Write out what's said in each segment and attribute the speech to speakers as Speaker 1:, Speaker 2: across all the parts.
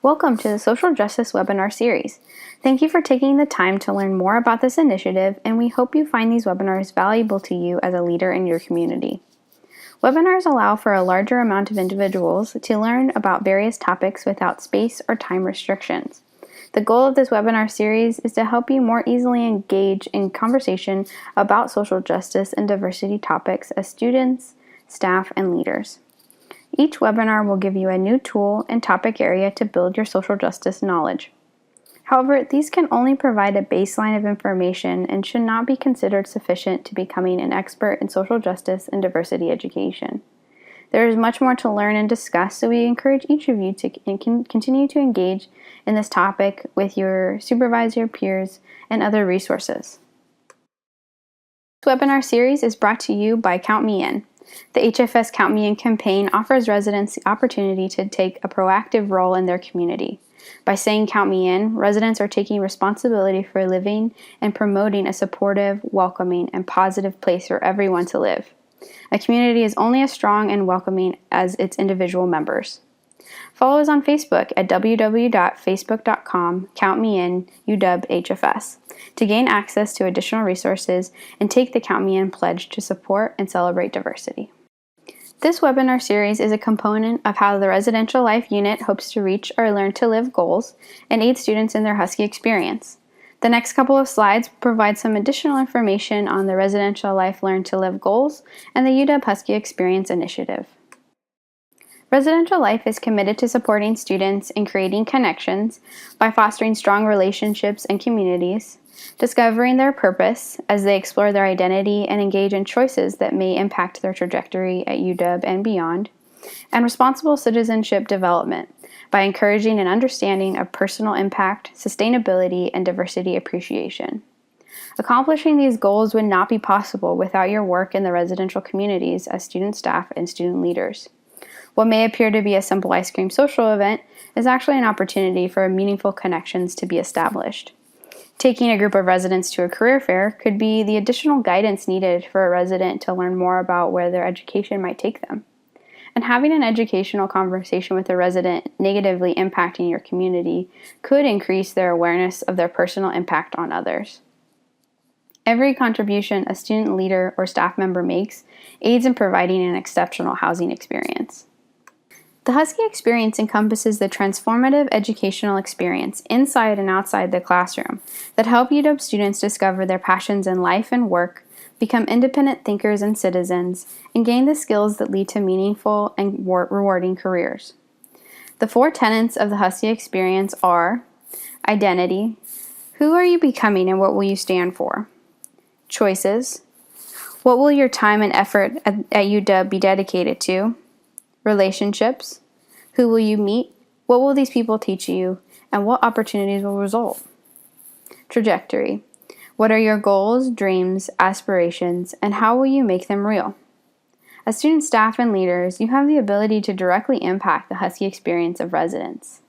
Speaker 1: Welcome to the Social Justice Webinar Series. Thank you for taking the time to learn more about this initiative, and we hope you find these webinars valuable to you as a leader in your community. Webinars allow for a larger amount of individuals to learn about various topics without space or time restrictions. The goal of this webinar series is to help you more easily engage in conversation about social justice and diversity topics as students, staff, and leaders. Each webinar will give you a new tool and topic area to build your social justice knowledge. However, these can only provide a baseline of information and should not be considered sufficient to becoming an expert in social justice and diversity education. There is much more to learn and discuss, so we encourage each of you to continue to engage in this topic with your supervisor, peers, and other resources. This webinar series is brought to you by Count Me In. The HFS Count Me In campaign offers residents the opportunity to take a proactive role in their community. By saying Count Me In, residents are taking responsibility for living and promoting a supportive, welcoming, and positive place for everyone to live. A community is only as strong and welcoming as its individual members. Follow us on Facebook at www.facebook.com/CountMeInUWHFS to gain access to additional resources and take the Count Me In pledge to support and celebrate diversity. This webinar series is a component of how the Residential Life Unit hopes to reach our Learn to Live goals and aid students in their Husky experience. The next couple of slides provide some additional information on the Residential Life Learn to Live goals and the UW Husky Experience Initiative. Residential Life is committed to supporting students in creating connections by fostering strong relationships and communities, discovering their purpose as they explore their identity and engage in choices that may impact their trajectory at UW and beyond, and responsible citizenship development by encouraging an understanding of personal impact, sustainability, and diversity appreciation. Accomplishing these goals would not be possible without your work in the residential communities as student staff and student leaders. What may appear to be a simple ice cream social event is actually an opportunity for meaningful connections to be established. Taking a group of residents to a career fair could be the additional guidance needed for a resident to learn more about where their education might take them. And having an educational conversation with a resident negatively impacting your community could increase their awareness of their personal impact on others. Every contribution a student leader or staff member makes aids in providing an exceptional housing experience. The Husky experience encompasses the transformative educational experience inside and outside the classroom that help UW students discover their passions in life and work, become independent thinkers and citizens, and gain the skills that lead to meaningful and rewarding careers. The 4 tenets of the Husky experience are identity. Who are you becoming and what will you stand for? Choices. What will your time and effort at UW be dedicated to? Relationships. Who will you meet? What will these people teach you? And what opportunities will result? Trajectory. What are your goals, dreams, aspirations, and how will you make them real? As student staff and leaders, you have the ability to directly impact the Husky experience of residents.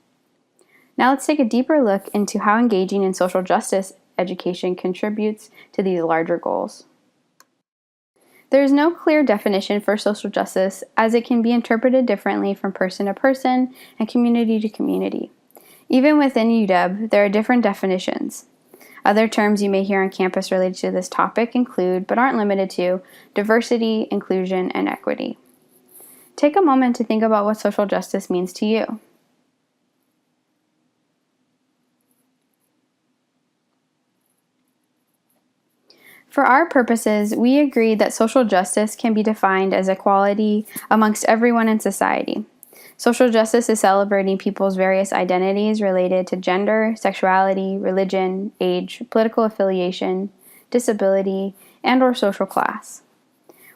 Speaker 1: Now let's take a deeper look into how engaging in social justice education contributes to these larger goals. There is no clear definition for social justice, as it can be interpreted differently from person to person and community to community. Even within UW, there are different definitions. Other terms you may hear on campus related to this topic include, but aren't limited to, diversity, inclusion, and equity. Take a moment to think about what social justice means to you. For our purposes, we agree that social justice can be defined as equality amongst everyone in society. Social justice is celebrating people's various identities related to gender, sexuality, religion, age, political affiliation, disability, and/or social class.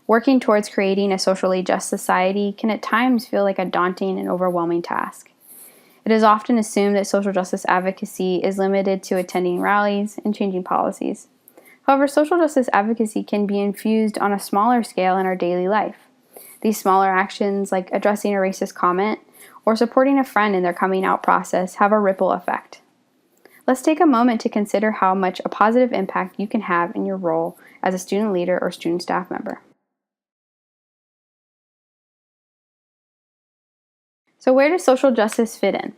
Speaker 1: Working towards creating a socially just society can at times feel like a daunting and overwhelming task. It is often assumed that social justice advocacy is limited to attending rallies and changing policies. However, social justice advocacy can be infused on a smaller scale in our daily life. These smaller actions, like addressing a racist comment or supporting a friend in their coming out process, have a ripple effect. Let's take a moment to consider how much a positive impact you can have in your role as a student leader or student staff member. So where does social justice fit in?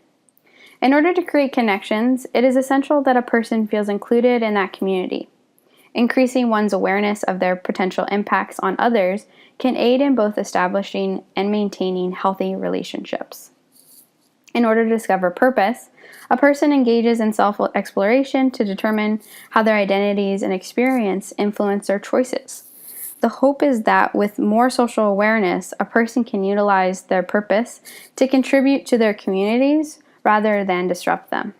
Speaker 1: In order to create connections, it is essential that a person feels included in that community. Increasing one's awareness of their potential impacts on others can aid in both establishing and maintaining healthy relationships. In order to discover purpose, a person engages in self-exploration to determine how their identities and experience influence their choices. The hope is that with more social awareness, a person can utilize their purpose to contribute to their communities rather than disrupt them.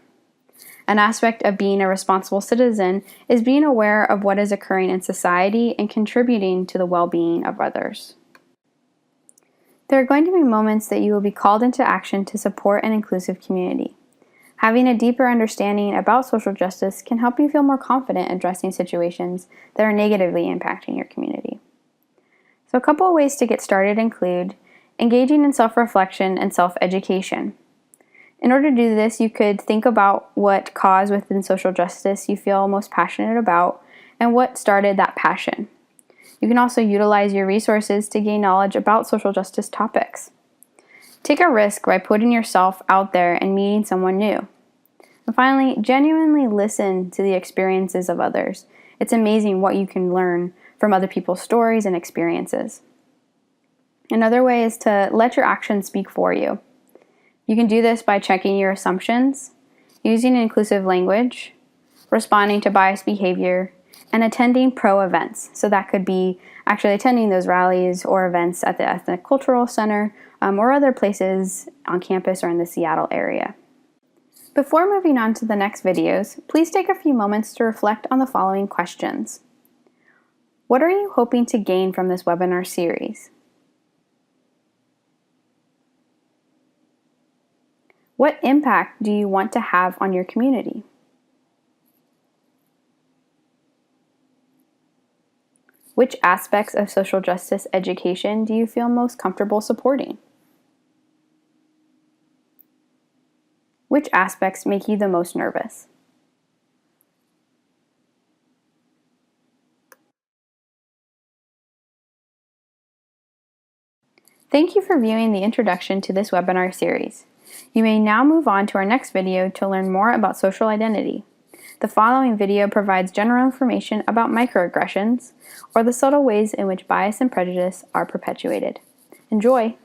Speaker 1: An aspect of being a responsible citizen is being aware of what is occurring in society and contributing to the well-being of others. There are going to be moments that you will be called into action to support an inclusive community. Having a deeper understanding about social justice can help you feel more confident addressing situations that are negatively impacting your community. So a couple of ways to get started include engaging in self-reflection and self-education. In order to do this, you could think about what cause within social justice you feel most passionate about and what started that passion. You can also utilize your resources to gain knowledge about social justice topics. Take a risk by putting yourself out there and meeting someone new. And finally, genuinely listen to the experiences of others. It's amazing what you can learn from other people's stories and experiences. Another way is to let your actions speak for you. You can do this by checking your assumptions, using inclusive language, responding to biased behavior, and attending pro events. So that could be actually attending those rallies or events at the Ethnic Cultural Center or other places on campus or in the Seattle area. Before moving on to the next videos, please take a few moments to reflect on the following questions. What are you hoping to gain from this webinar series? What impact do you want to have on your community? Which aspects of social justice education do you feel most comfortable supporting? Which aspects make you the most nervous? Thank you for viewing the introduction to this webinar series. You may now move on to our next video to learn more about social identity. The following video provides general information about microaggressions, or the subtle ways in which bias and prejudice are perpetuated. Enjoy!